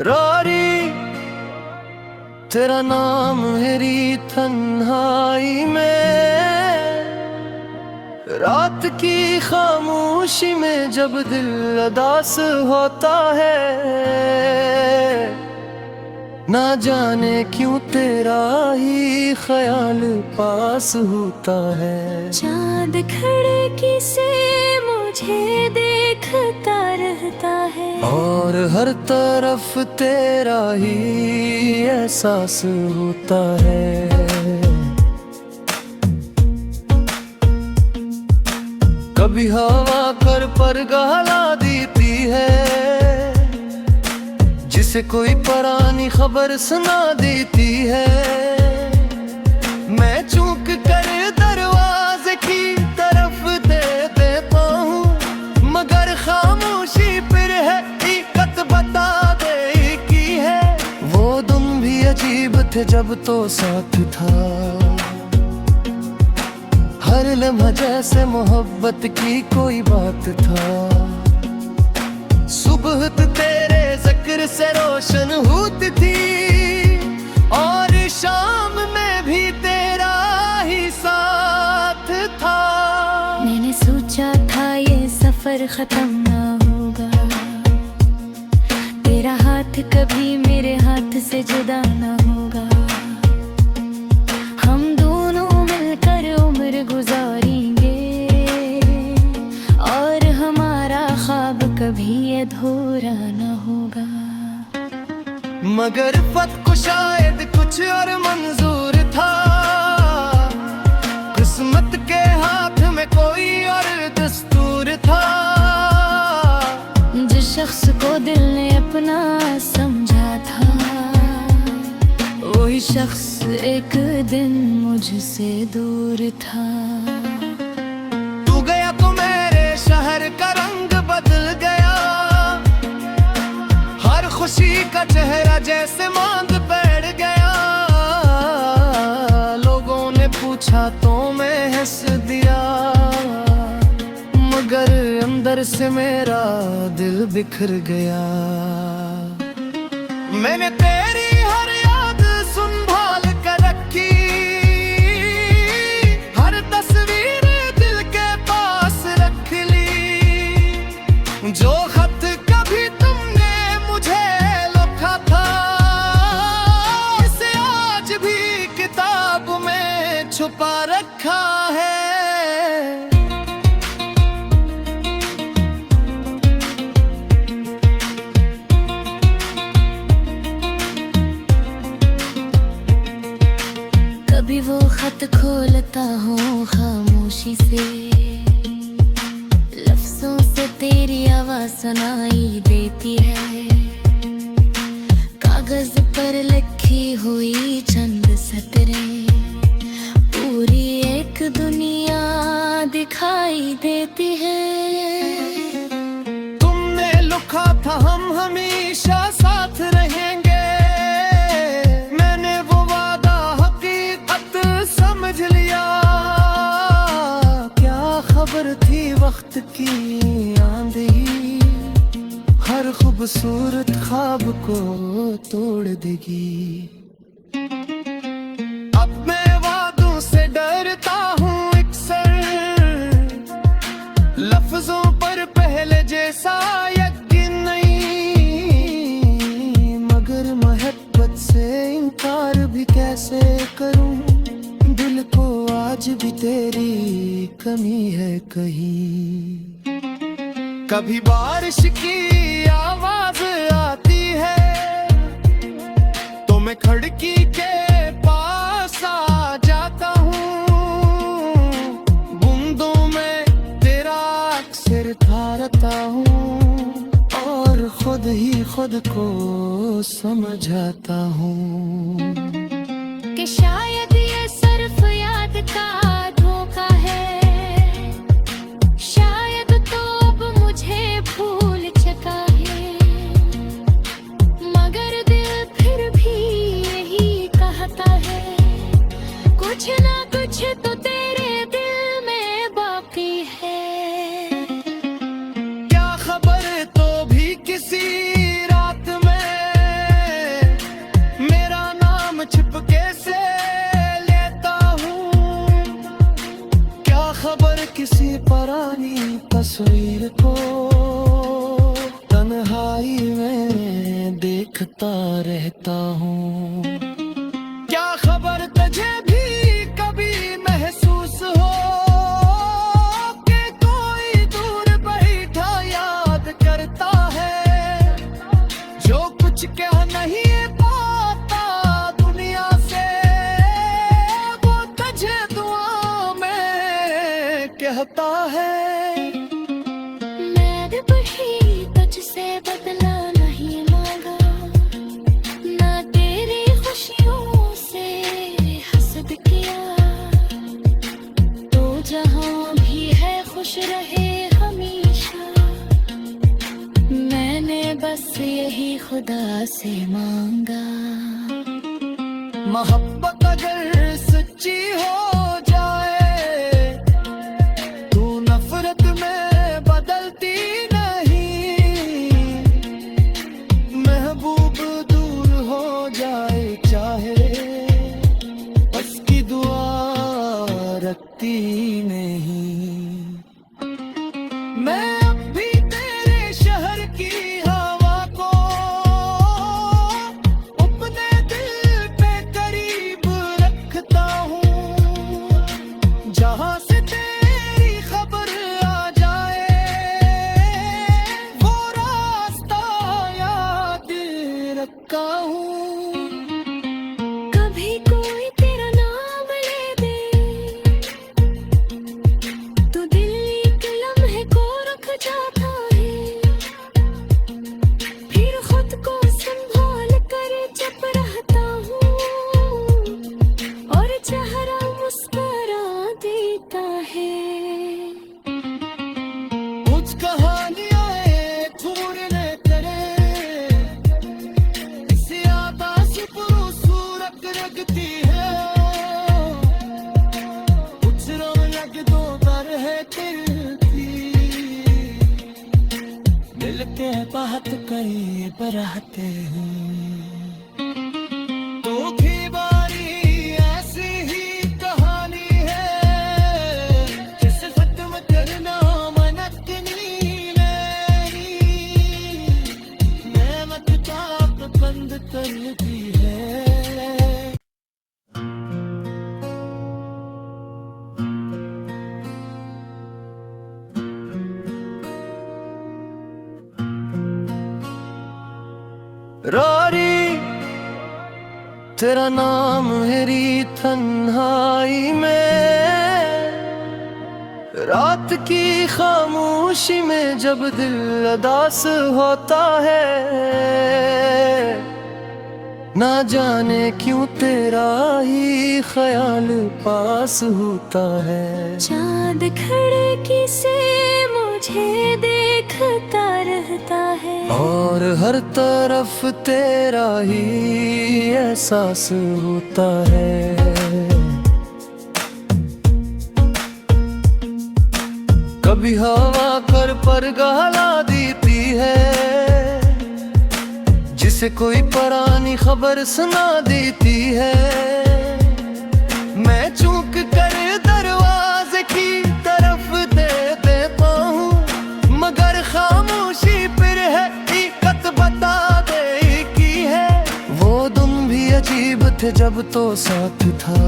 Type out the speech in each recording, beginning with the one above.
Rory तेरा नाम मेरी तन्हाई में, रात की खामोशी में जब दिल उदास होता है, ना जाने क्यों तेरा ही ख्याल पास होता है। चांद खिड़की से मुझे देखता रहता है, और हर तरफ तेरा ही एहसास होता है। कभी हवा कर पर गहला देती है, जिसे कोई पुरानी खबर सुना देती है। मैं चूक कर दरवाजे की तरफ दे देता हूँ, मगर खामोशी फिर है हकीकत बता दे की है। वो तुम भी अजीब थे जब तो साथ था, हर लम्हा जैसे मोहब्बत की कोई बात था। सुबह तेरे जिक्र से रोशन होती थी, और शाम में भी तेरा ही साथ था। मैंने सोचा था ये सफर खत्म ना होगा, तेरा हाथ कभी मेरे हाथ से जुदा ना होगा। हम दोनों मिलकर उम्र गुजारेंगे, और हमारा ख्वाब कभी अधूरा ना होगा। मगर फत को शायद कुछ और मंजूर था, किस्मत के हाथ में कोई और दस्तूर था। जिस शख्स को दिल ने अपना समझा था, वही शख्स एक दिन मुझसे दूर था। तू गया तो मेरे शहर का रंग बदल गया, हर खुशी का चेहरा जैसे मांग बैठ गया। लोगों ने पूछा तो मैं हंस दिया, मगर अंदर से मेरा दिल बिखर गया। मैंने तेरी हर याद संभाल कर रखी, हर तस्वीर दिल के पास रख ली। जो खत कभी तुमने मुझे लिखा था, इसे आज भी किताब में छुपा रखा है। कभी वो खत खोलता हूँ खामोशी से, लफ्जों से तेरी आवाज सुनाई देती है। कागज पर लिखी हुई चंद सतरें पूरी एक दुनिया दिखाई देती है। तुमने लिखा था हम हमेशा साथ रहेंगे, मैंने वो वादा हकीकत समझ लिया। क्या खबर थी वक्त की आंधी, हर खूबसूरत ख्वाब को तोड़ देगी। अब मैं वादों से डरता हूँ अक्सर, लफ्जों पर पहले जैसा यकीन नहीं। मगर मोहब्बत से इनकार भी कैसे करूँ, दिल को आज भी तेरी कमी है कहीं। कभी बारिश की आवाज आती है, तो मैं खिड़की के पास आ जाता हूँ। बूंदों में तेरा अक्सर ठहरता हूँ, और खुद ही खुद को समझाता हूँ कि शायद ये सिर्फ याद का धोखा है, शायद तो अब मुझे भूल चुका है। मगर दिल फिर भी यही कहता है, कुछ ना कुछ तो तेरे दिल में बाकी है। क्या खबर तो भी किसी रात में कहता है मैंने बढ़ी तुझसे बदला नहीं मांगा, ना तेरी खुशियों से हसद किया। तो जहाँ भी है खुश रहे हमेशा, मैंने बस यही खुदा से मांगा। मोहब्बत अगर सच्ची हो जाए, तू नफरत में बदलती नहीं। महबूब दूर हो जाए चाहे, उसकी दुआ रखती नहीं। मैं अब भी तेरे शहर की हवा को अपने दिल पे करीब रखता हूँ। जहाँ से तेरी खबर आ जाए, वो रास्ता याद रखा हूँ। कभी कोई तेरा नाम ले दे, तो दिल एक लम्हे को रुक जाता है। फिर खुद को संभाल कर चुप रहता हूँ, और चेहरा मुस्कुरा देता है। कुछ कहानियां थोड़ने करे, इसे आकाश खूबसूरत लगती है। कुछ रौनक दो दर है तिरती, मिलते हैं बात करीब रहते हैं। तो भी बारी ऐसी ही कहानी है, जिसे खत्म करना मनकनी नहीं। नेमत चाप बंद करती है। रारी तेरा नाम मेरी तन्हाई में, रात की खामोशी में जब दिल उदास होता है। ना जाने क्यों तेरा ही ख्याल पास होता है। चांद खिड़की से मुझे देखता रहता है, और हर तरफ तेरा ही एहसास होता है। कभी हवा कर पर गहला देती है, जिसे कोई पुरानी खबर सुना देती है। मैं चूक कर दरवाजे की तरफ दे देता हूँ, मगर खामोशी फिर है हकीकत बता दे की है। वो दिन भी अजीब थे जब तो साथ था,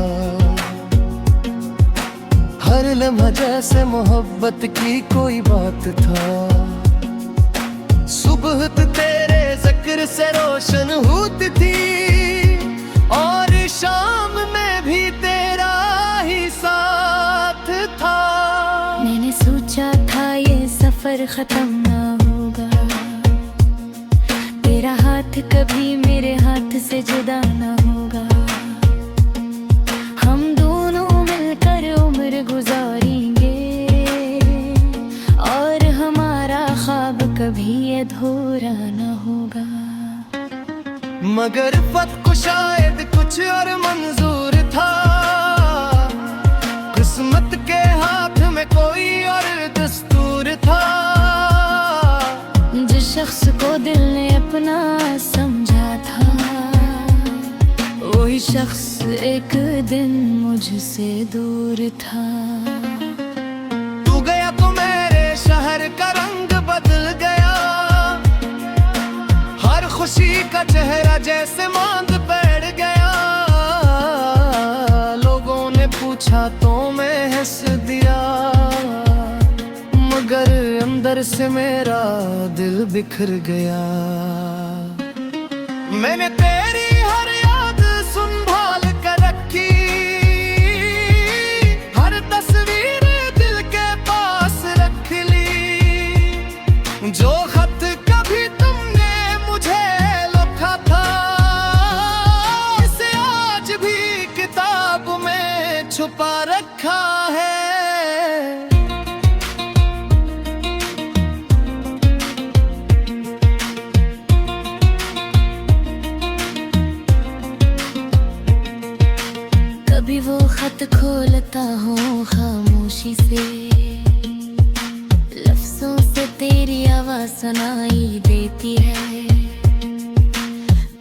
हर लम्हा जैसे मोहब्बत की कोई बात था। सुबह तेरे जिक्र से रोशन होती थी, और शाम में भी तेरा ही साथ था। मैंने सोचा था ये सफर खत्म ना होगा, तेरा हाथ कभी मेरे हाथ से जुदा ना होगा। हम दोनों मिलकर उम्र गुजारेंगे, और हमारा ख्वाब कभी अधूरा ना होगा। मगर फत को शायद कुछ और मंजूर था, किस्मत के हाथ में कोई और दस्तूर था। जिस शख्स को दिल ने अपना समझा था, वही शख्स एक दिन मुझसे दूर था। तू गया तो मेरे शहर का रंग बदल गया, हर खुशी का चेहरा जैसे मांद बैठ गया। लोगों ने पूछा तो मैं हंस दिया, मगर अंदर से मेरा दिल बिखर गया। मैंने तेरी हर याद संभाल कर रखी, हर तस्वीर दिल के छुपा रखा है। कभी वो खत खोलता हूँ खामोशी से, लफ्जों से तेरी आवाज सुनाई देती है।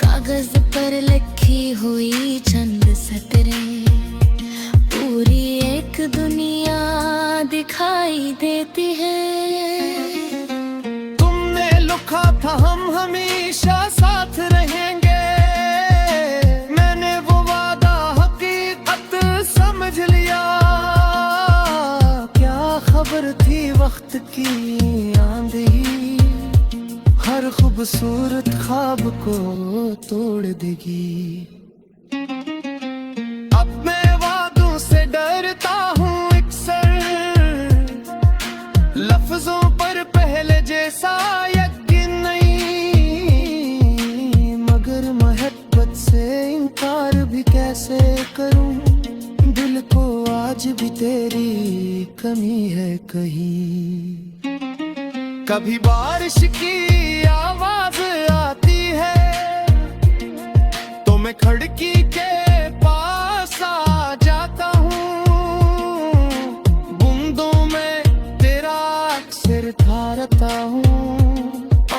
कागज पर लिखी हुई चंद सतरें पूरी एक दुनिया दिखाई देती है। तुमने लिखा था हम हमेशा साथ रहेंगे, मैंने वो वादा हकीकत समझ लिया। क्या खबर थी वक्त की आंधी हर खूबसूरत ख्वाब को तोड़ देगी। अब मैं वादों से डरता हूँ अक्सर, लफ्जों पर पहले जैसा यकीन नहीं। मगर मोहब्बत से इनकार भी कैसे करूँ, दिल को आज भी तेरी कमी है कहीं। कभी बारिश की आवाज आती है तो मैं खिड़की के पास आ जाता हूँ, बूंदों में तेरा अक्सर ठहरता हूँ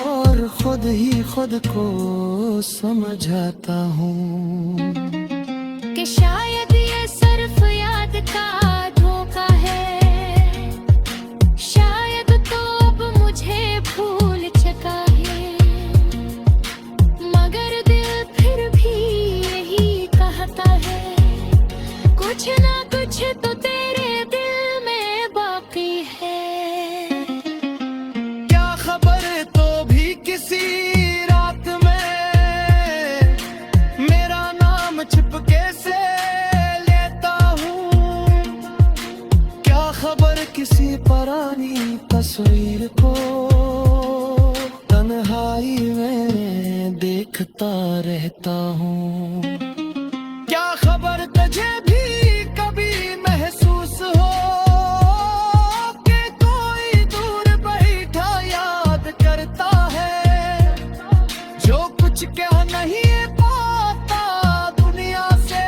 और खुद ही खुद को समझाता हूँ कि शायद ये सिर्फ याद का धोखा है, शायद तो अब मुझे भूल चुका है। मगर दिल फिर भी यही कहता है, कुछ ना कुछ तो तेरे दिल में बाकी है। क्या खबर तो भी किसी रात में मेरा नाम छिपके से लेता हूँ। क्या खबर किसी पुरानी तस्वीर को तन्हाई में देखता रहता हूँ। क्या खबर तुझे भी कभी महसूस हो कि कोई दूर बैठा याद करता है, जो कुछ कह नहीं पाता दुनिया से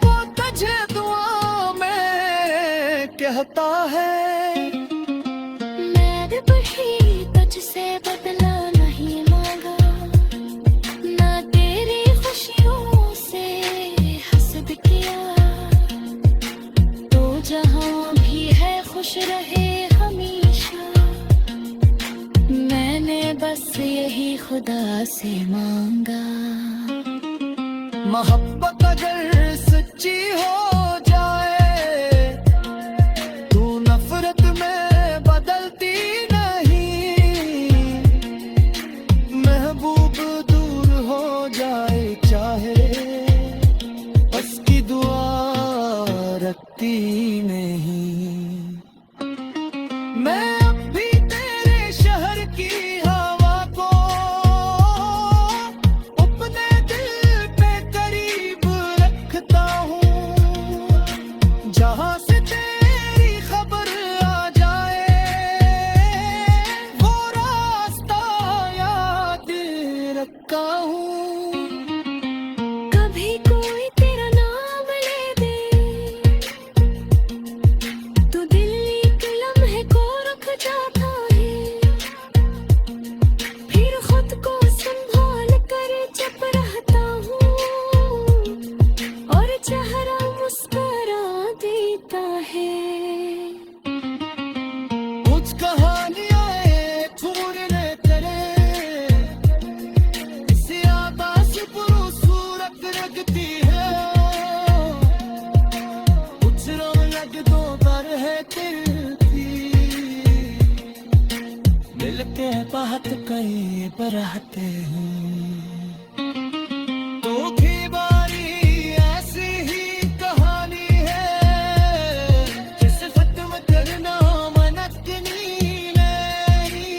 वो तुझे दुआ में कहता है। मैंने वही तुझसे बदला नहीं मांगा, ना तेरी खुशियों से हसद किया। तो जहां भी है खुश रहे हमेशा, मैंने बस यही खुदा से मांगा। मोहब्बत अगर सच्ची हो जाए तू नफरत में बदलती नहीं। महबूब दूर हो जाए चाहे उसकी दुआ रखती नहीं। मैं अब भी तेरे शहर की हवा को अपने दिल पे करीब रखता हूँ, जहाँ से तेरी खबर आ जाए वो रास्ता याद रखा हूँ। कभी कोई तेरा नाम ले दे तो दिल एक लम्हे को रुक जाता है, फिर खुद को संभाल कर चुप रहता हूँ और चेहरा मुस्कुरा देता है। कुछ कहानियां एक पूरे करे इसे आकाश खूबसूरत लगती है, कुछ रौनक दो पर है तिरती, मिलके बात कहीं पर रहते हैं। तो की बारी ऐसी ही कहानी है, जिस खत्म करना मनकनी नहीं,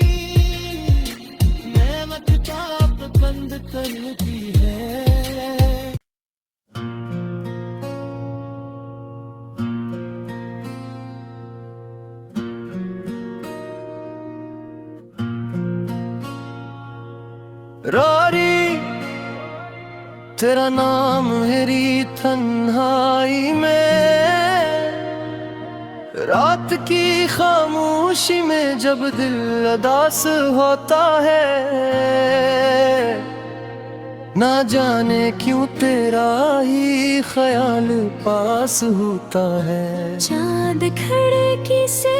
मैं मत किताब बंद करती है। रोरी तेरा नाम मेरी तन्हाई में, रात की खामोशी में जब दिल उदास होता है, ना जाने क्यों तेरा ही ख्याल पास होता है। चांद खिड़की से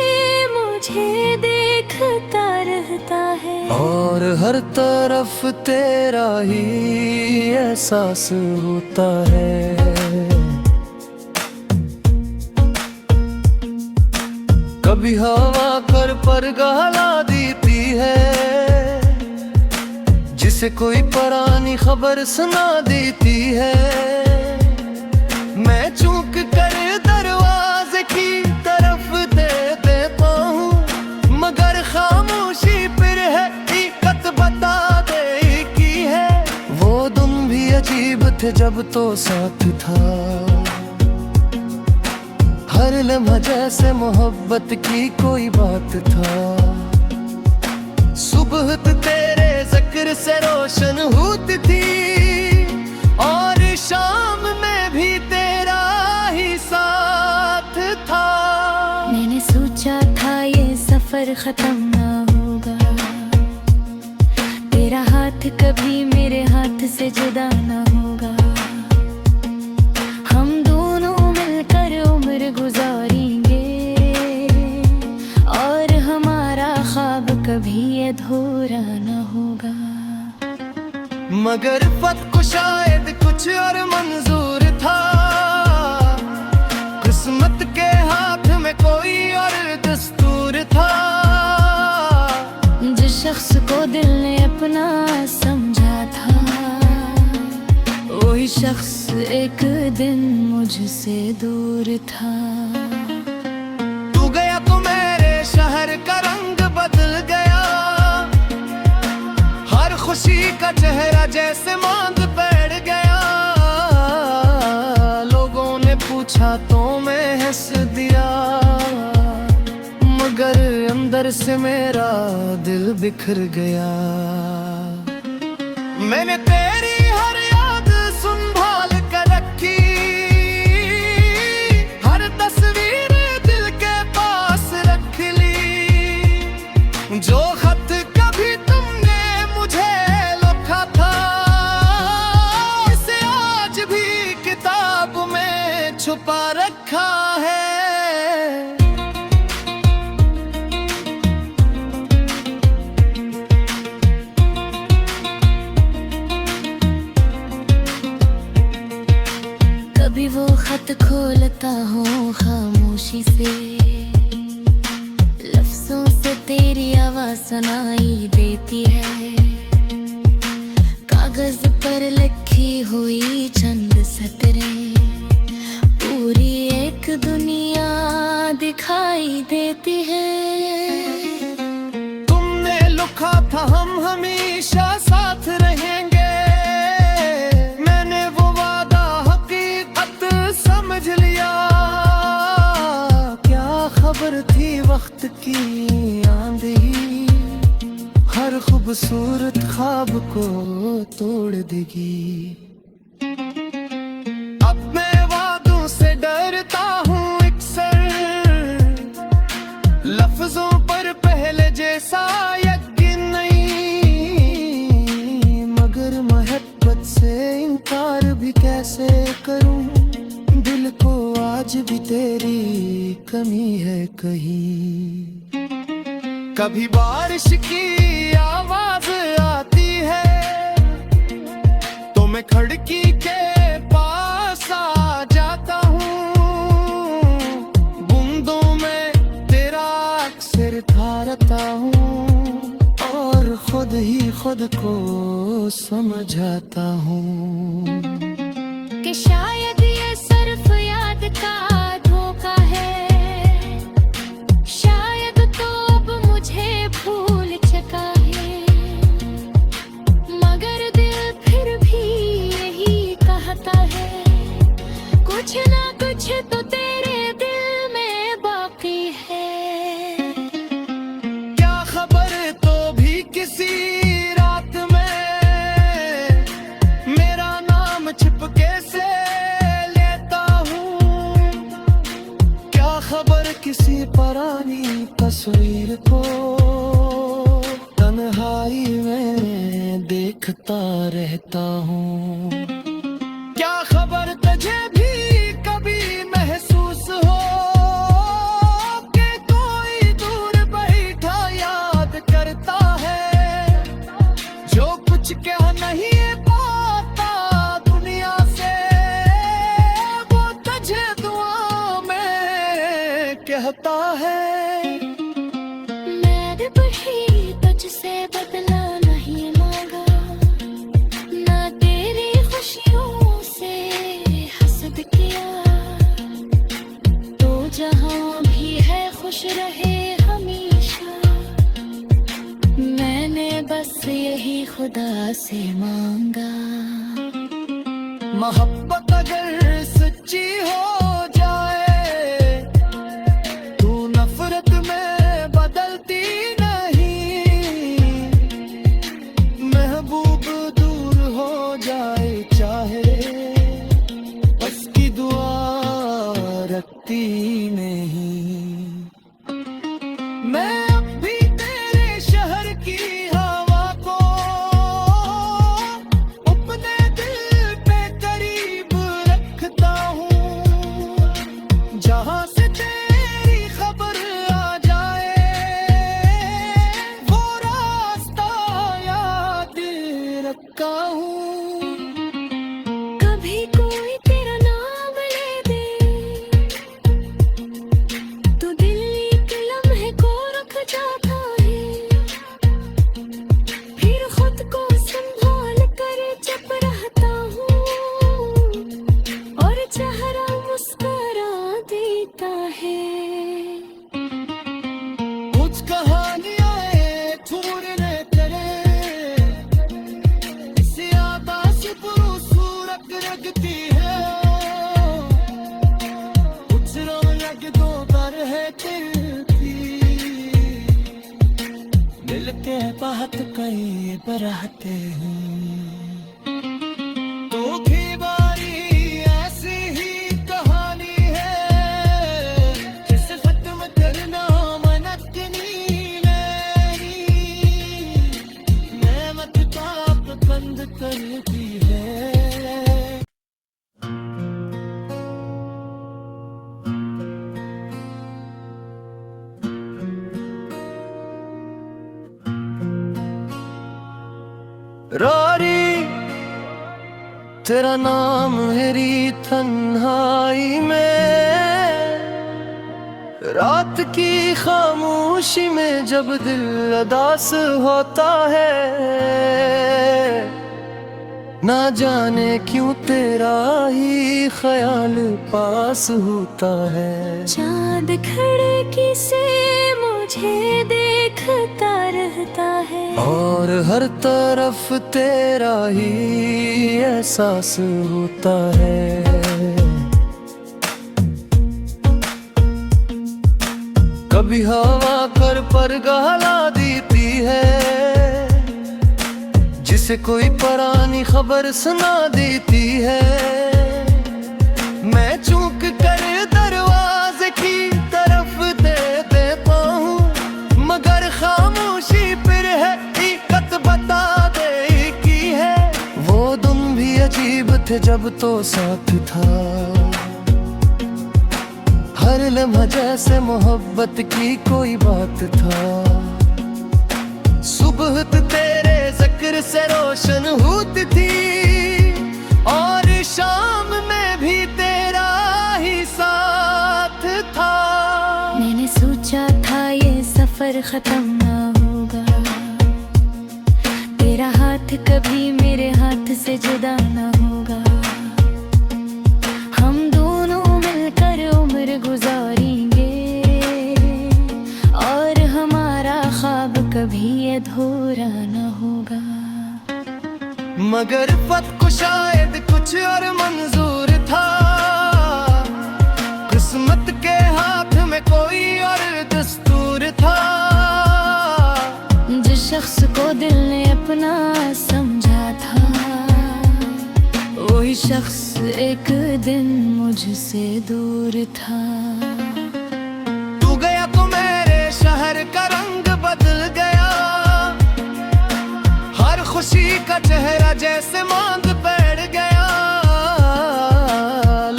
मुझे देखता रहता है, और हर तरफ तेरा ही एहसास होता है। कभी हवा कर पर गहला देती है, जिसे कोई पुरानी खबर सुना देती है। मैं चूक कर दरवाजे की तरफ दे देता हूँ, मगर खामोशी फिर है हकीकत बता दे की है। वो दिन भी अजीब थे जब तो साथ था, हर लम्हा जैसे मोहब्बत की कोई बात था। सुबह तेरे जिक्र से रोशन होती थी, और शाम में भी तेरा ही साथ था। मैंने सोचा था ये सफर खत्म ना होगा, तेरा हाथ कभी मेरे हाथ से जुदा ना होगा। हम दोनों मिलकर उम्र गुजारेंगे, और हमारा ख्वाब कभी अधूरा ना होगा। मगर फत को शायद कुछ और मंजूर था, किस्मत के हाथ में कोई और दस्तूर था। जिस शख्स को दिल ने अपना समझा था, वही शख्स एक दिन मुझसे दूर था। तू गया तो मेरे शहर का रंग बदल गया, हर खुशी का चेहरा जैसे मांग बैठ गया। लोगों ने पूछा तो मैं हंस दिया, मगर अंदर से मेरा दिल बिखर गया। मैंने तेरी हर याद संभाल कर रखी, हर तस्वीर दिल के पास रख ली। जो खत कभी तुमने मुझे लिखा था, इसे आज भी किताब में छुपा रखा है। कभी वो खत खोलता हूँ खामोशी से, लफ्जों से तेरी आवाज सुनाई देती है। कागज पर लिखी हुई चंद सतरें पूरी एक दुनिया दिखाई देती है। तुमने लिखा था हम हमेशा साथ रहेंगे, मैंने वो वादा हकीकत समझ लिया। क्या खबर थी वक्त की आंधी, हर खूबसूरत ख्वाब को तोड़ देगी। अब मैं वादों से डरता हूँ अक्सर, लफ्जों पर पहले जैसा यकीन नहीं। मगर मोहब्बत से इनकार भी कैसे करूं, दिल को आज भी तेरी कमी है कहीं। कभी बारिश की आवाज आती है, तो मैं खिड़की के पास आ जाता हूँ। बूंदों में तेरा अक्सर ठहरता हूँ, और खुद ही खुद को समझाता हूँ कि शायद ये सिर्फ याद का धोखा है, शायद तो अब मुझे भूल चुका है। मगर दिल फिर भी यही कहता है, कुछ ना कुछ तो तेरे दिल में बाकी है। क्या खबर तो भी किसी रात में किसी पुरानी तस्वीर को तन्हाई में देखता रहता हूँ। क्या खबर तुझे भी कभी महसूस हो कि कोई दूर बैठा याद करता है, जो कुछ कह नहीं पाता दुनिया से वो तुझे दुआ में कहता है। मैंने बढ़ी तुझसे बदला नहीं मांगा, ना तेरी खुशियों से हसद किया, तो जहाँ भी है खुश रहे हमेशा, मैंने बस यही खुदा से मांगा। मोहब्बत अगर सच्ची हो जाए तू नफरत में बदलती नहीं, महबूब दूर हो जाए चाहे उसकी दुआ रखती नहीं। मैं अब भी तेरे शहर की हवा को अपने दिल पे करीब रखता हूँ, जहाँ से तेरी खबर आ जाए वो रास्ता याद रखा हूँ। कभी कोई तेरा नाम ले दे तो दिल एक लम्हे को रुक जाता है, फिर खुद को संभाल कर चुप रहता हूँ और चेहरा मुस्कुरा देता है। कुछ कहानियां छूरने तेरे इसे आकाश खूबसूरत रखती है, कुछ रौनक दो दर है तिरती, मिलके बात कई बरहते हैं। तो की बारी ऐसी ही कहानी है जिसे खत्म करना मनकनी मेरी, नेमत ताप बंद करती है। रारी तेरा नाम मेरी तन्हाई में, रात की खामोशी में जब दिल उदास होता है, ना जाने क्यों तेरा ही ख्याल पास होता है। चाँद खिड़की से मुझे देखता रहता है और हर तरफ तेरा ही एहसास होता है। कभी हवा कर पर गहला देती है, जिसे कोई पुरानी खबर सुना देती है। मैं चूक कर दरवाजे की तरफ दे देता हूँ, मगर खामोशी फिर है हकीकत बता दे की है। वो दिन भी अजीब थे जब तो साथ था, हर लम्हा जैसे मोहब्बत की कोई बात था। सुबह तेरे जिक्र से रोशन होती थी और शाम में भी तेरा ही साथ था। मैंने सोचा था ये सफर खत्म ना होगा, तेरा हाथ कभी मेरे हाथ से जुदा ना होगा, हम दोनों मिलकर उम्र गुजारेंगे और हमारा ख्वाब कभी अधूरा न होगा। मगर फत को शायद कुछ और मंजूर था, किस्मत के हाथ में कोई और दस्तूर था। जिस शख्स को दिल ने अपना समझा था, वही शख्स एक दिन मुझसे दूर था। को मेरे शहर का रंग बदल गया। हर खुशी का चेहरा जैसे मांग बैठ गया।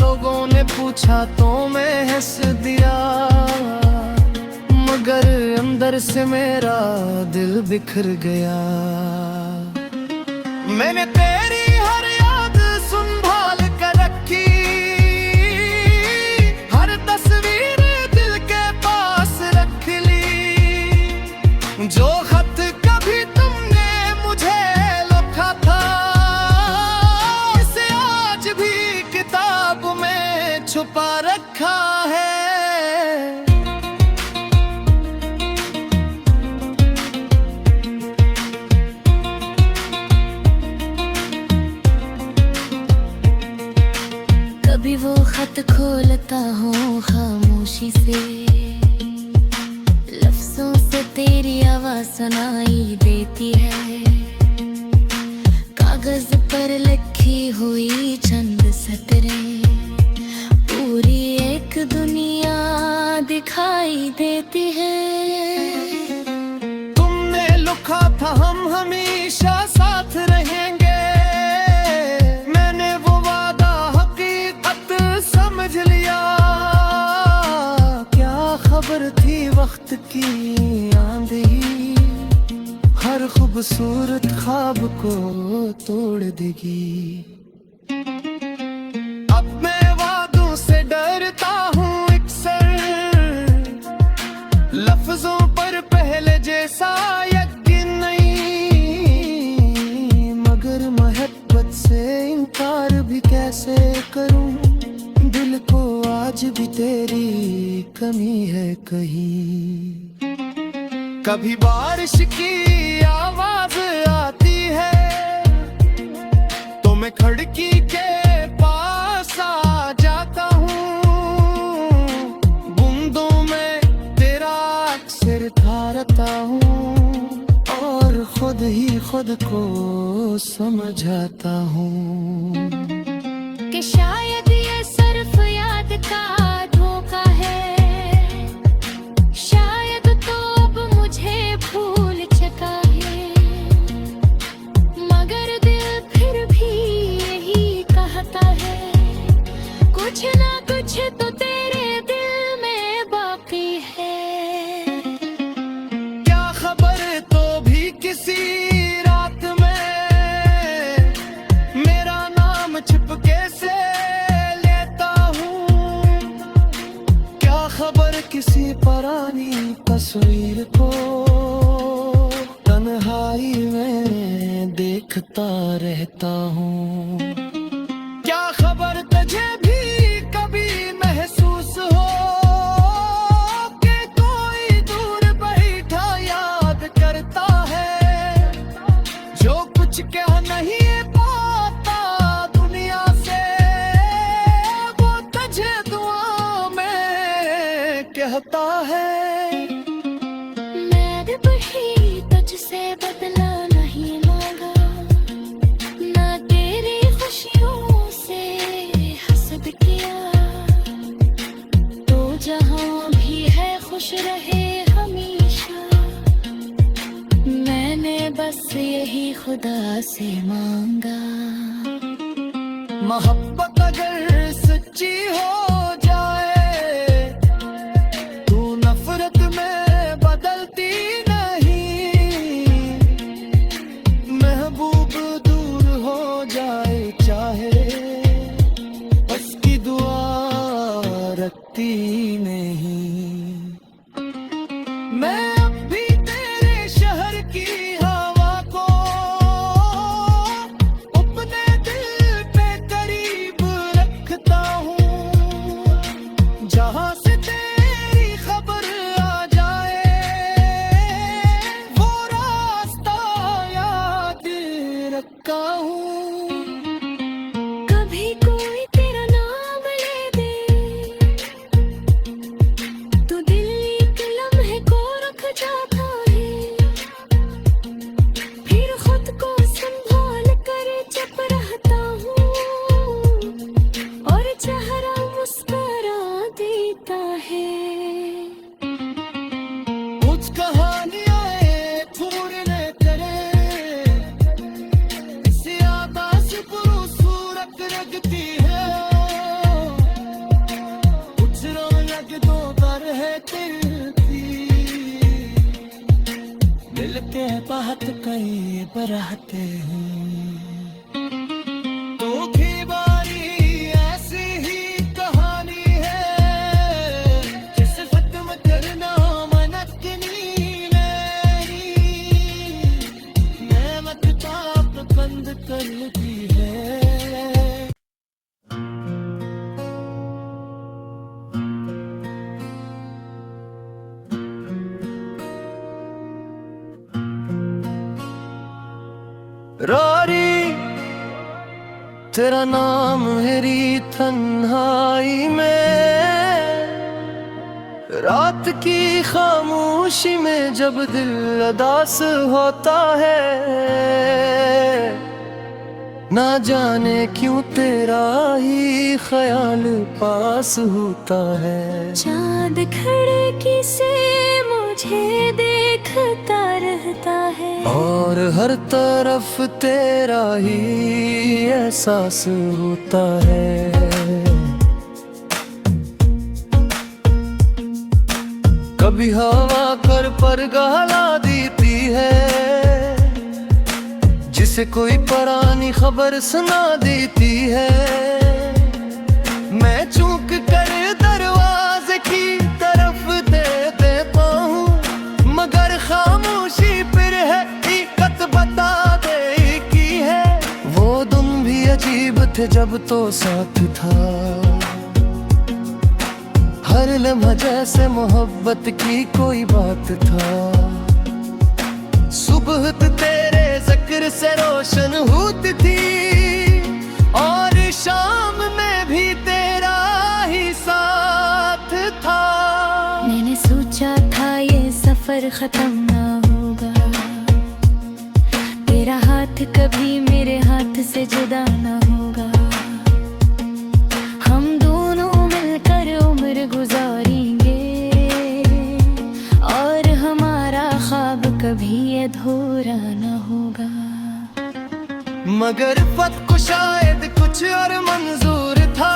लोगों ने पूछा तो मैं हंस दिया, मगर अंदर से मेरा दिल बिखर गया। मैंने तेरी हर याद संभाल कर रखी, हर तस्वीर दिल के पास रख ली। जो खत कभी तुमने मुझे लिखा था, इसे आज भी किताब में छुपा रखा है। कभी वो खत खोलता हूँ खामोशी से, लफ्जों से तेरी आवाज सुनाई देती है। कागज पर लिखी हुई चंद सतरें पूरी एक दुनिया दिखाई देती है। तुमने लिखा था हम हमेशा साथ रहेंगे, खबर थी वक्त की आंधी, हर खूबसूरत ख्वाब को तोड़ देगी। अब मैं वादों से डरता हूँ अक्सर, लफ्जों पर पहले जैसा यकीन नहीं। मगर मोहब्बत से इनकार भी कैसे करूँ, दिल को आज भी तेरी कमी है कहीं। कभी बारिश की आवाज आती है तो मैं खिड़की के पास आ जाता हूँ। बूंदों में तेरा अक्सर ठहरता हूँ और खुद ही खुद को समझाता हूँ कि शायद ये सिर्फ याद का धोखा है, शायद तो अब मुझे भूल चुका है। मगर दिल फिर भी यही कहता है, कुछ ना कुछ तो तेरे दिल में बाकी है। क्या खबर तो भी किसी रात में मेरा नाम छिपके से लेता हूँ। क्या खबर किसी पुरानी तस्वीर को तन्हाई में देखता रहता हूँ। क्या खबर तुझे भी कभी महसूस हो कि कोई दूर बैठा याद करता है। जो कुछ कह नहीं पाता दुनिया से, वो तुझे दुआ में कहता है। मैं भी तुझसे बदला नहीं मांगा, ना तेरी खुशियों से हसद किया। तो जहाँ भी है खुश रहे हमेशा, मैंने बस यही खुदा से मांगा। मोहब्बत अगर सच्ची हो जाए तू नफरत में बदलती नहीं। महबूब दूर हो जाए चाहे, उसकी दुआ रखती नहीं। मैं अब भी तेरे शहर की हवा को अपने दिल पे करीब रखता हूँ। जहाँ से तेरी खबर आ जाए, वो रास्ता याद रखा हूँ। कभी कोई तेरा नाम ले दे, रात कई बरहते हैं। तू की बारी ऐसी ही कहानी है, जिसे खत्म करना मनकनी मेरी नेमत चाप बंद करती है। रोरी तेरा नाम मेरी तन्हाई में, रात की खामोशी में जब दिल उदास होता है, ना जाने क्यों तेरा ही ख्याल पास होता है। चांद खिड़की से मुझे देखता रहता है, और हर तरफ तेरा ही एहसास होता है। कभी हवा कर पर गहला देती है, जिसे कोई पुरानी खबर सुना देती है। मैं चूक कर दरवाजे की तरफ दे देता हूँ, मगर खामोशी फिर है हकीकत बता दे की है। वो दिन भी अजीब थे जब तो साथ था, हर लम्हा जैसे मोहब्बत की कोई बात था। सुबह तेरे जिक्र से रोशन होती थी, और शाम में भी तेरा ही साथ था। मैंने सोचा था ये सफर खत्म ना होगा, तेरा हाथ कभी मेरे हाथ से जुदा ना होगा। हम दोनों मिलकर उम्र गुजारेंगे, और हमारा ख्वाब कभी अधूरा ना होगा। मगर फत को शायद कुछ और मंजूर था,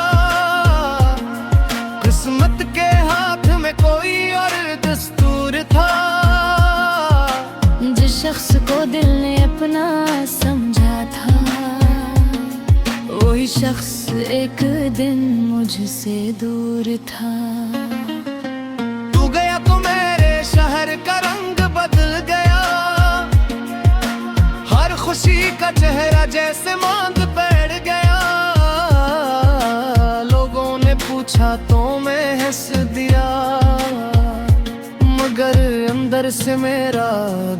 किस्मत के हाथ में कोई और दस्तूर था। जिस शख्स को दिल ने अपना समझा था, वही शख्स एक दिन मुझसे दूर था। तू गया तो मेरे शहर का रंग बदल गया, हर खुशी का चेहरा जैसे मांग बैठ गया। लोगों ने पूछा तो मैं हंस दिया, मगर अंदर से मेरा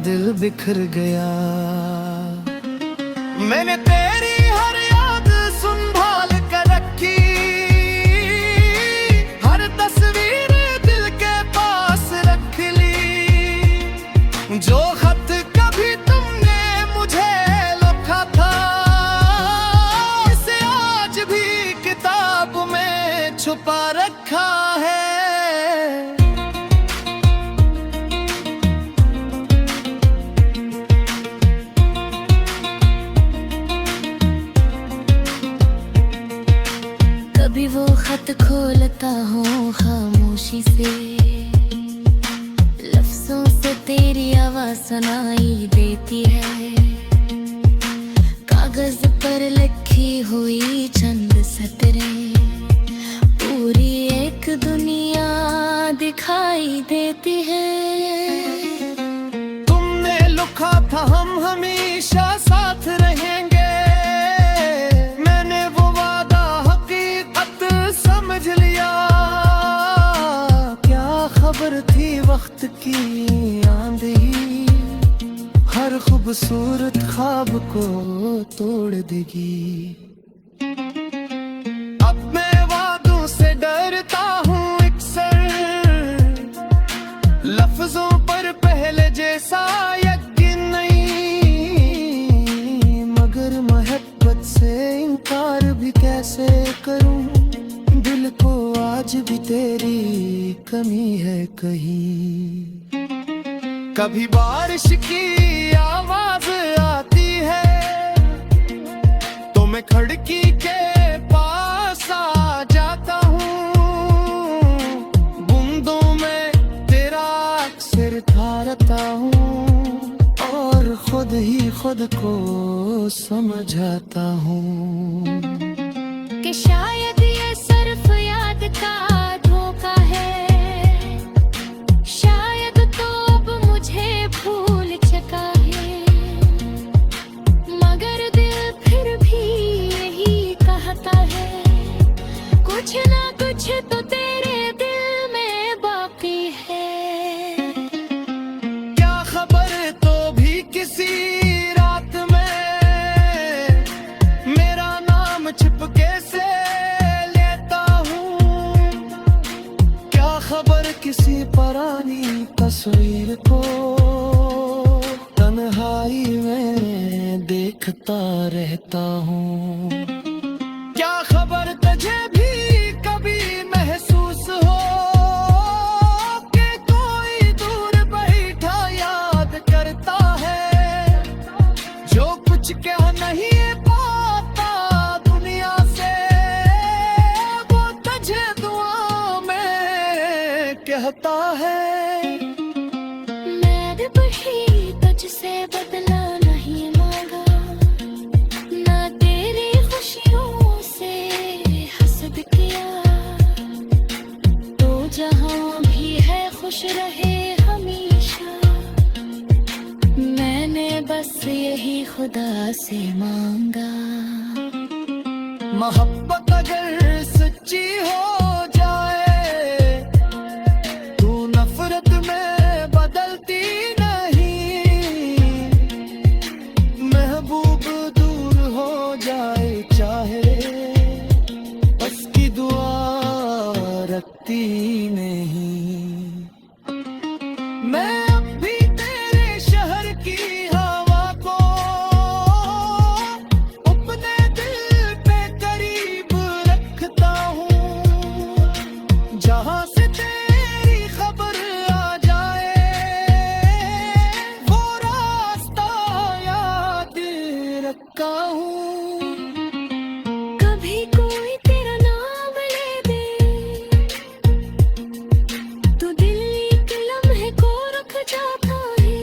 दिल बिखर गया। मैंने तेरी हर याद संभाल कर रखी, हर तस्वीर दिल के पास रख ली। जो खत कभी तुमने मुझे लिखा था, इसे आज भी किताब में छुपा रखा है। कभी वो खत खोलता हूँ खामोशी से, लफ्जों से तेरी आवाज सुनाई देती है। कागज पर लिखी हुई चंद सतरें पूरी एक दुनिया दिखाई देती है। तुमने लिखा था हम हमेशा साथ रहेंगे, मैंने वो वादा हकीकत समझ लिया। क्या खबर थी वक्त की आंधी, हर खूबसूरत ख्वाब को तोड़ देगी। अब मैं वादों से डरता हूँ अक्सर, लफ्जों पर पहले जैसा यकीन नहीं। मगर मोहब्बत से इनकार भी कैसे करूँ, दिल को आज भी तेरी कमी है कहीं। कभी बारिश की आवाज आती है, तो मैं खिड़की के पास आ जाता हूँ। बूंदों में तेरा अक्सर ठहरता हूँ, और खुद खुद को समझाता हूँ कि शायद ये सिर्फ याद का धोखा है, शायद तो अब मुझे भूल चुका है, मगर दिल फिर भी यही कहता है, कुछ ना कुछ तो तेरे दिल में बाकी है। क्या खबर तो भी किसी रात में मेरा नाम छिपके से लेता हूँ, क्या खबर किसी पुरानी तस्वीर को तन्हाई में देखता रहता हूँ, क्या खबर तुझे भी कभी महसूस हो कि कोई दूर बैठा याद करता है, जो कुछ कह नहीं पाता दुनिया से वो तुझे दुआ में कहता है। मैंने वही तुझसे बदला नहीं मांगा, ना तेरी खुशियों से हसद किया, तो जहाँ भी है खुश रहे हमेशा, मैंने बस यही खुदा से मांगा। मोहब्बत अगर सच्ची हो जाए तू नफरत में बदलती नहीं, महबूब दूर हो जाए चाहे बस की दुआ रखती नहीं। मैं अब भी तेरे शहर की हवा को अपने दिल पे करीब रखता हूँ, जहाँ से तेरी खबर आ जाए वो रास्ता याद रखा हूँ। कभी कोई तेरा नाम ले दे तो दिल एक लम्हे को रुक जाता है,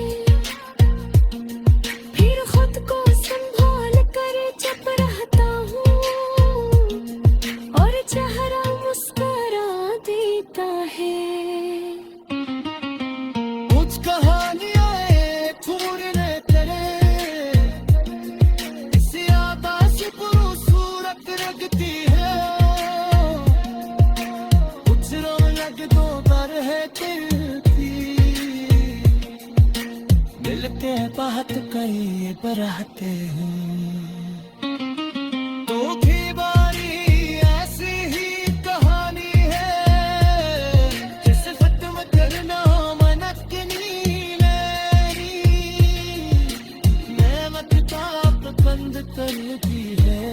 फिर खुद को संभाल कर चुप रहता हूँ और चेहरा मुस्कुरा देता है। कुछ कहानियां एक पूरे तेरे इस यादाश्त खूबसूरत लगती है, कुछ रौनक दो पर है तिरती, मिलते हैं बात कई बराते हैं, तो की बारी ऐसी ही कहानी है, जिसे खत्म करना मनकनी मेरी, मैं किताब बंद करती है।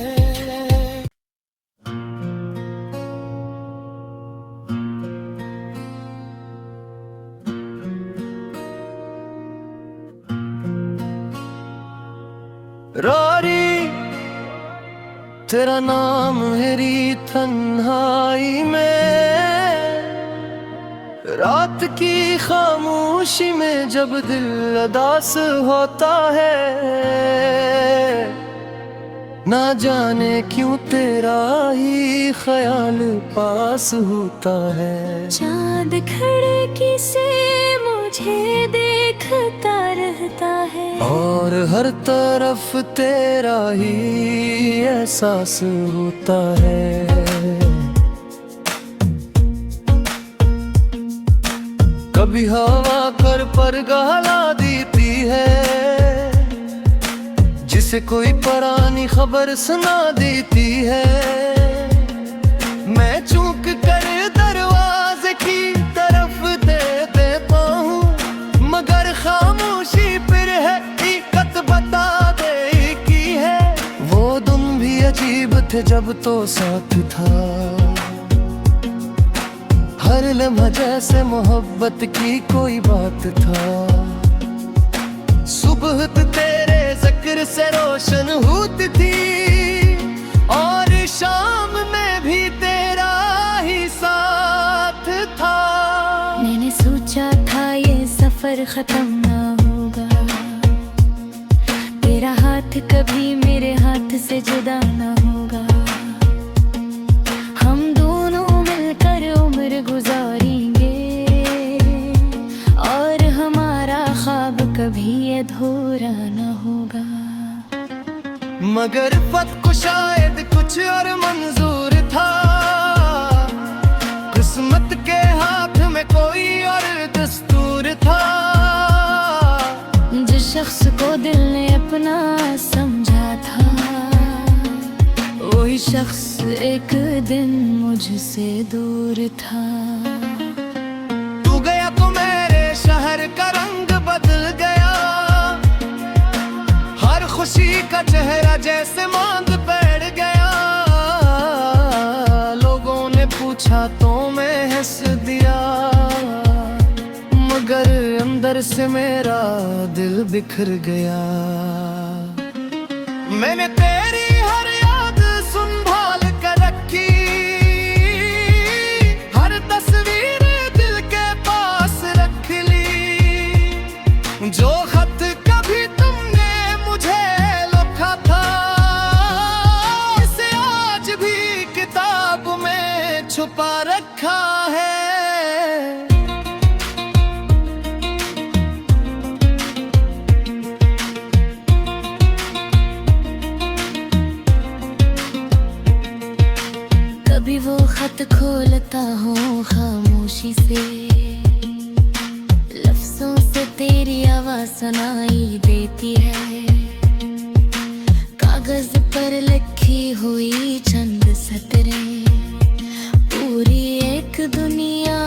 रोरी तेरा नाम मेरी तन्हाई में, रात की खामोशी में जब दिल उदास होता है, ना जाने क्यों तेरा ही ख्याल पास होता है। चांद खिड़की से मुझे देखता रहता है, और हर तरफ तेरा ही एहसास होता है। कभी हवा कर पर गहला देती है, जिसे कोई पुरानी खबर सुना देती है। मैं चूक कर दरवाजे की तरफ दे देता हूँ, मगर खामोशी फिर है हकीकत बता दे की है। वो दिन भी अजीब थे जब तो साथ था, हर लम्हा जैसे मोहब्बत की कोई बात था। सुबह तेरे जिक्र से रोशन होती थी, और शाम में भी तेरा ही साथ था। मैंने सोचा था ये सफर खत्म ना होगा, हाथ कभी मेरे हाथ से जुदा न होगा। हम दोनों मिलकर उम्र गुजारेंगे और हमारा ख्वाब कभी अधूरा न होगा। मगर फत को शायद कुछ और मंजूर था, किस्मत के हाथ में कोई और दस्तूर था। जिस शख्स को दिल ने अपना समझा था, वही शख्स एक दिन मुझसे दूर था। तू गया तो मेरे शहर का रंग बदल गया, हर खुशी का चेहरा जैसे मांग बैठ गया। लोगों ने पूछा तो मैं हंस दिया, मगर अंदर से मेरा दिल बिखर गया। मैंने तेरी हर याद संभाल कर रखी, हर तस्वीर दिल के पास रख ली। जो खत कभी तुमने मुझे लिखा था, इसे आज भी किताब में छुपा रखा है। कभी वो खत खोलता हूँ खामोशी से, लफ्जों से तेरी आवाज सुनाई देती है। कागज पर लिखी हुई चंद सतरें पूरी एक दुनिया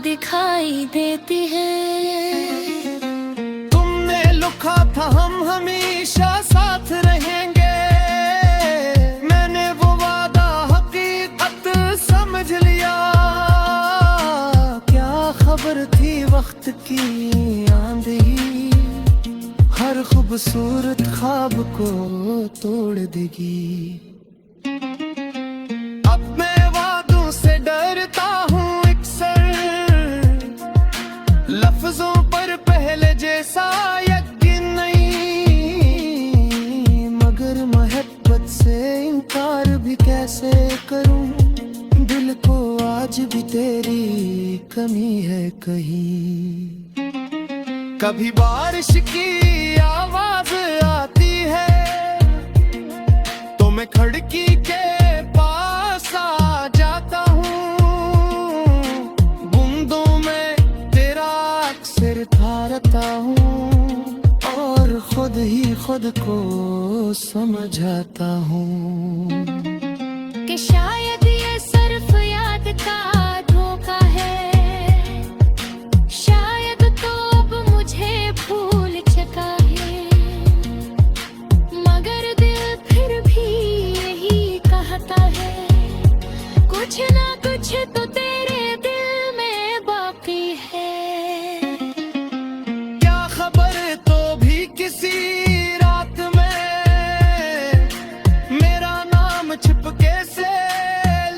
दिखाई देती है। तुमने लिखा था हम हमेशा साथ रहेंगे, मैंने वो वादा हकीकत समझ लिया। क्या खबर थी वक्त की आंधी, हर खूबसूरत ख्वाब को तोड़ देगी। अब मैं वादों से डरता हूँ अक्सर, लफ्जों पर पहले जैसा यकीन नहीं। मगर मोहब्बत से इनकार भी कैसे करूँ, दिल को आज भी तेरी कमी है कहीं। कभी बारिश की आवाज आती है तो मैं खिड़की के पास आ जाता हूँ, बूंदों में तेरा अक्सर ठहरता हूँ और खुद ही खुद को समझाता हूँ कि शायद ये सिर्फ याद का धोखा है, शायद तो अब मुझे भूल चुका है। मगर दिल फिर भी यही कहता है, कुछ ना कुछ तो तेरे दिल में बाकी है। क्या खबर तो भी किसी रात में मेरा नाम छिपके से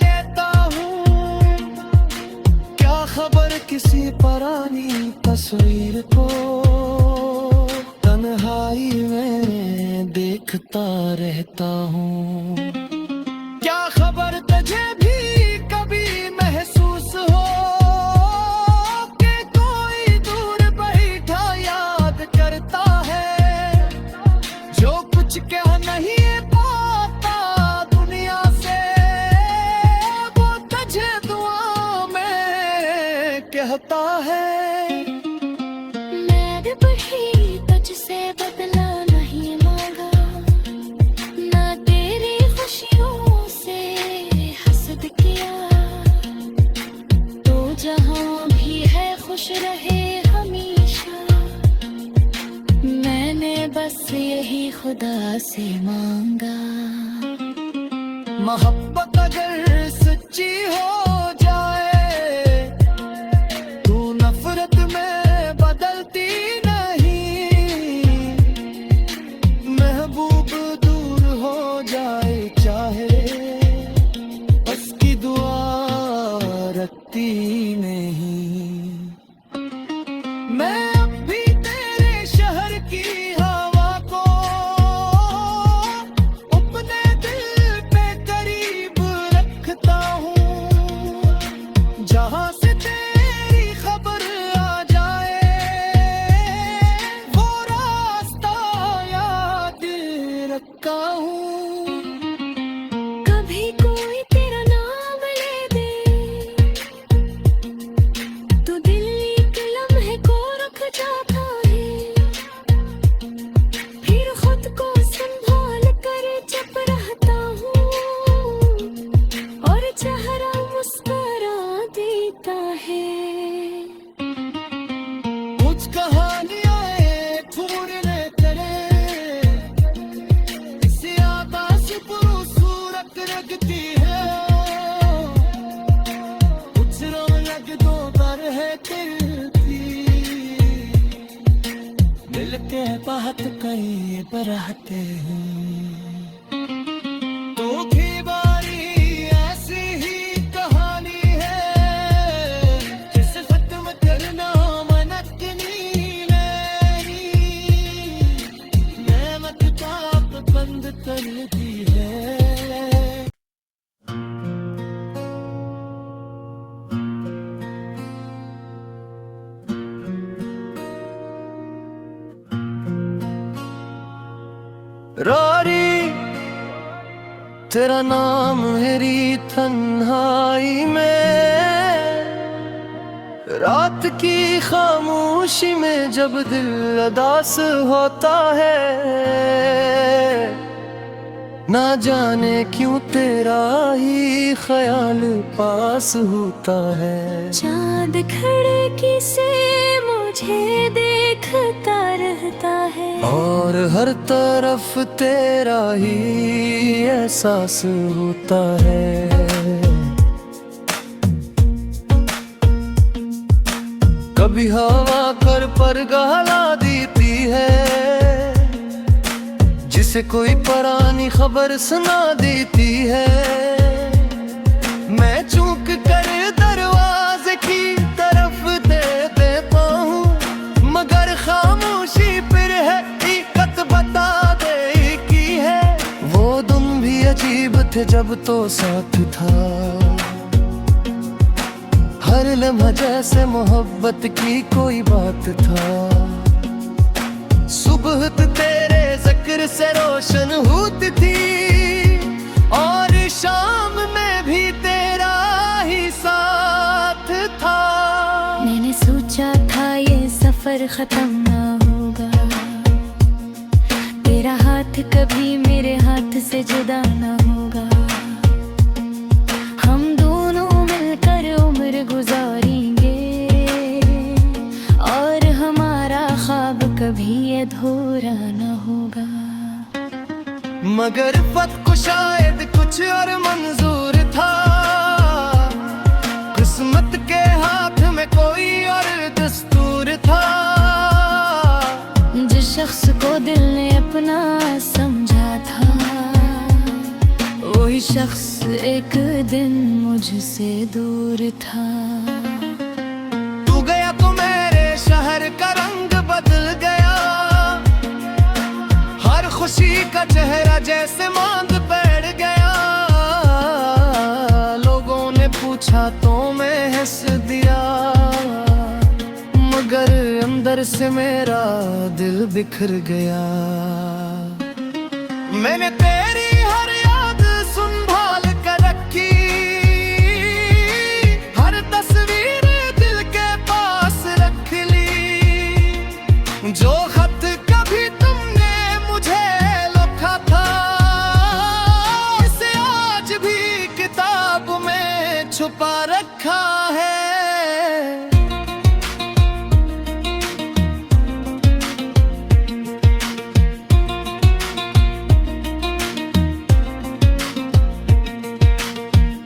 लेता हूँ। क्या खबर किसी पुरानी तस्वीर को तन्हाई में देखता रहता हूँ। क्या खबर तुझे भी कभी महसूस हो कि कोई दूर बैठा याद करता है, जो कुछ कह नहीं पाता दुनिया से, वो तुझे दुआ में कहता है। मैंने भी तुझसे बदला नहीं मांगा, ना तेरी खुशियों से हसद किया। तो जहाँ भी है खुश रहे हमेशा, मैंने बस यही खुदा से मांगा। मोहब्बत अगर सच्ची हो जाए, तू नफरत में बदलती नहीं। महबूब दूर हो जाए चाहे, उसकी दुआ रखती नहीं। मैं अब भी तेरे शहर की हवा को जीता है। कुछ कहानियां पूरे करे इसे आकाश खूबसूरत रखती है। कुछ रौनक दो पर है तिरती मिलके बात कई बराते हैं। तो की बारी ऐसी ही कहानी है जिसे खत्म करना मनकनी नहीं। नेमत पाप बंद कर दी है। रारी तेरा नाम मेरी तन्हाई में, रात की खामोशी में जब दिल उदास होता है। ना जाने क्यों तेरा ही ख्याल पास होता है। चांद खिड़की से मुझे देखता रहता है, और हर तरफ तेरा ही एहसास होता है। कभी हवा कर पर गहला देती है, जिसे कोई पुरानी खबर सुना देती है। मैं चूक कर दरवाजे की तरफ दे देता हूँ, मगर खामोशी फिर है हकीकत बता दे की है। वो दिन भी अजीब थे जब तो साथ था, हर लम्हा जैसे मोहब्बत की कोई बात था। सुबह तेरे जिक्र से रोशन होती थी, और शाम में भी तेरा ही साथ था। मैंने सोचा था ये सफर खत्म ना होगा, तेरा हाथ कभी मेरे हाथ से जुदा ना होगा। हम दोनों मिलकर उम्र गुजारेंगे, और हमारा ख्वाब कभी अधूरा ना होगा। मगर फत को शायद कुछ और मंजूर था, किस्मत के हाथ में कोई और दस्तूर था। जिस शख्स को दिल ने अपना समझा था, वही शख्स एक दिन मुझसे दूर था। तू गया तो मेरे शहर का रंग बदल गया, हर खुशी का चेहरा जैसे मांग बैठ गया। लोगों ने पूछा तो मैं हंस दिया, मगर अंदर से मेरा दिल बिखर गया। मैंने तेरी हर याद संभाल कर रखी, हर तस्वीर दिल के पास रख ली। जो खत कभी तुमने मुझे लिखा था, इसे आज भी किताब में छुपा रखा है।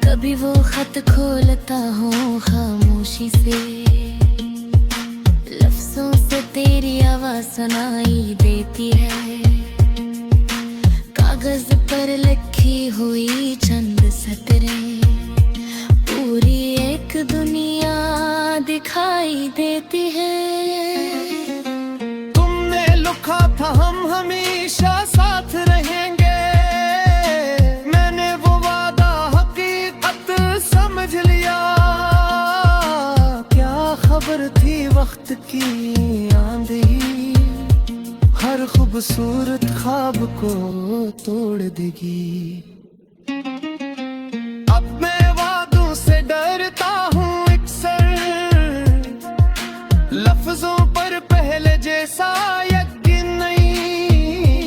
कभी वो खत खोलता हूँ खामोशी से, लफ्जों से तेरी आवाज सुनाई देती है। कागज पर लिखी हुई चंद सतरें पूरी एक दुनिया दिखाई देती है। तुमने लिखा था हम हमेशा साथ रहेंगे, मैंने वो वादा हकीकत समझ लिया। क्या खबर थी वक्त की आंधी, हर खूबसूरत ख्वाब को तोड़ देगी। अब मैं वादों से डरता हूँ अक्सर, लफ्जों पर पहले जैसा यकीन नहीं।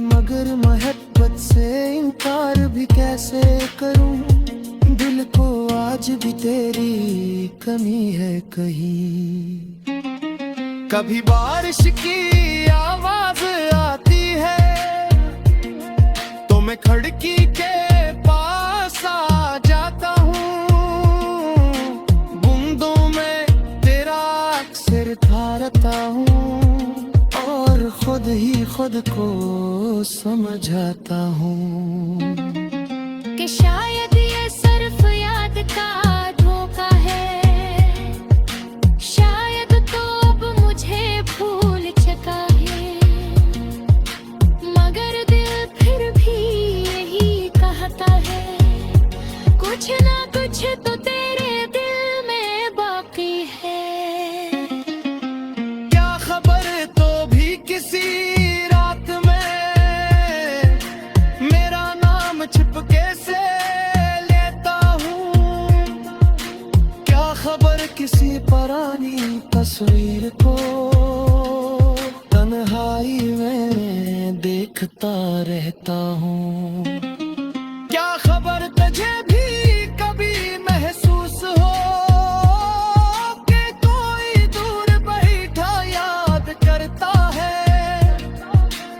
मगर मोहब्बत से इनकार भी कैसे करूं, दिल को आज भी तेरी कमी है कहीं। कभी बारिश की आवाज आती है तो मैं खिड़की के पास आ जाता हूँ, बूंदों में तेरा अक्सर ठहरता हूँ और खुद ही खुद को समझाता हूँ कि शायद ये सिर्फ याद का धोखा है, शायद तो अब मुझे भूल चुका है, मगर दिल फिर भी यही कहता है, कुछ ना कुछ तो तेरे दिल में बाकी है। क्या खबर तो भी किसी रात में मेरा नाम छिपके से लेता हूँ, क्या खबर किसी पुरानी तस्वीर को तन्हाई में देखता रहता हूँ। क्या खबर तुझे भी कभी महसूस हो कि कोई दूर बैठा याद करता है,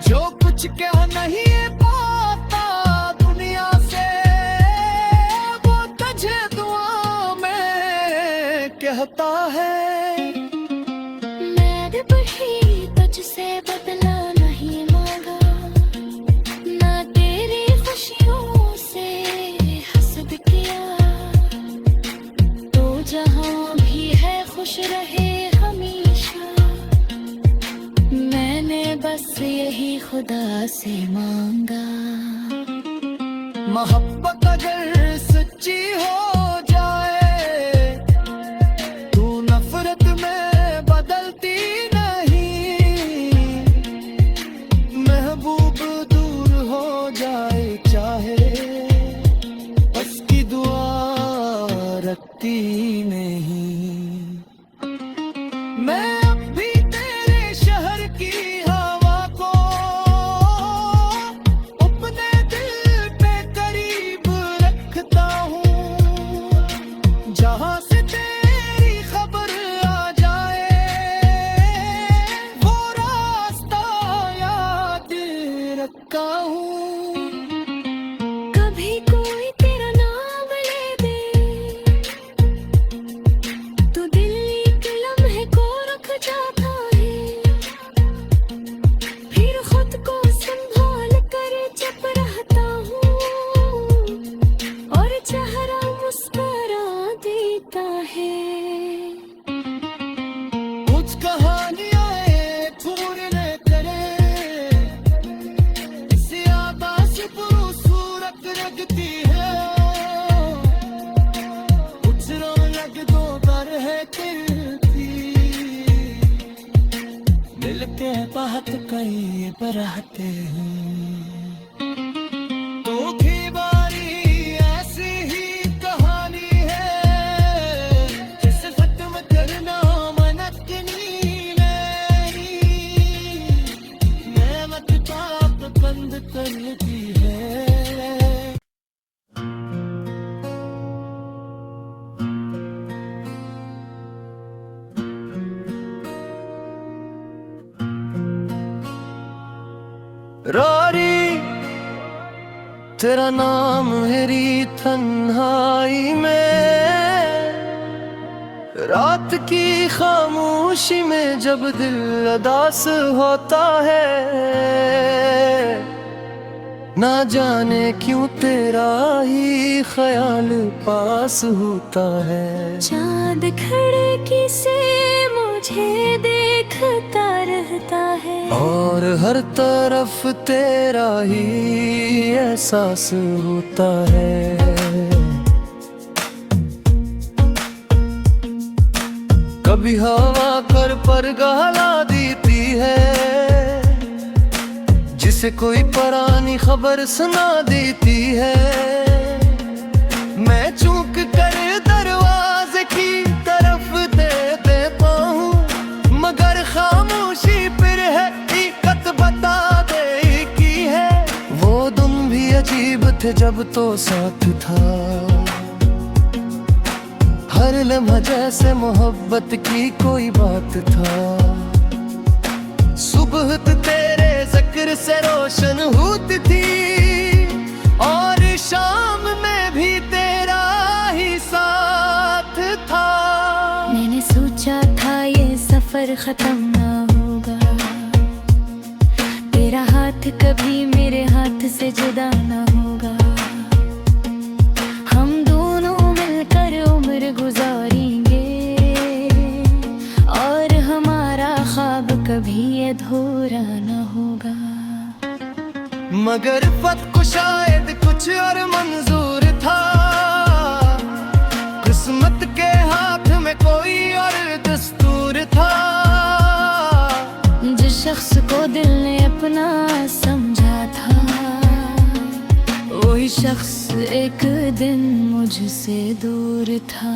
जो कुछ कह नहीं पाता दुनिया से वो तुझे दुआ में कहता है। मैंने भी तुझसे बदला नहीं मांगा, ना तेरी खुशियों से हसद किया, तो जहाँ भी है खुश रहे हमेशा, मैंने बस यही खुदा से मांगा। मोहब्बत अगर सच्ची हो जाए तू नफरत में बदलती नहीं, महबूब दूर हो जाए चाहे उसकी दुआ रखती नहीं। मैं अब भी तेरे शहर की हवा को अपने दिल पे करीब रखता हूँ, जहाँ से तेरी खबर आ जाए वो रास्ता याद रखा हूँ। कभी कोई तेरा नाम ले दे तो दिल एक लम्हे को रुक जाता है, फिर खुद को संभाल कर चुप रहता हूँ और चेहरा मुस्कुरा देता है। कुछ कहानियां पूर्ण करे इसे आवाज खूबसूरत लगती है, कुछ रौनक दो दर है खिलती, मिलके बात कई बरहते हैं। तो की बारी ऐसी ही कहानी है जिसे खत्म करना मनकनी मेरी, नेमत पाप बंद करती है। रारी तेरा नाम मेरी तन्हाई में, रात की खामोशी में जब दिल उदास होता है, ना जाने क्यों तेरा ही ख्याल पास होता है। चांद खिड़की से मुझे देखता रहता है और हर तरफ तेरा ही एहसास होता है। कभी हवा कर पर गहला देती है, जिसे कोई पुरानी खबर सुना देती है। मैं चूक कर दरवाजे की तरफ दे देता हूँ, मगर खामोशी फिर है हकीकत बता दे की है। वो दिन भी अजीब थे जब तो साथ था, हर लम्हा जैसे मोहब्बत की कोई बात था। सुबह तेरे जिक्र से रोशन होती थी और शाम में भी तेरा ही साथ था। मैंने सोचा था ये सफर खत्म ना होगा, तेरा हाथ कभी मेरे हाथ से जुदा ना होगा। हम दोनों मिलकर उम्र गुजारेंगे और हमारा ख्वाब कभी अधूरा ना होगा। मगर फत को शायद कुछ और मंजूर था, किस्मत के हाथ में कोई और दस्तूर था। जिस शख्स को दिल ने अपना समझा था, वही शख्स एक दिन मुझसे दूर था।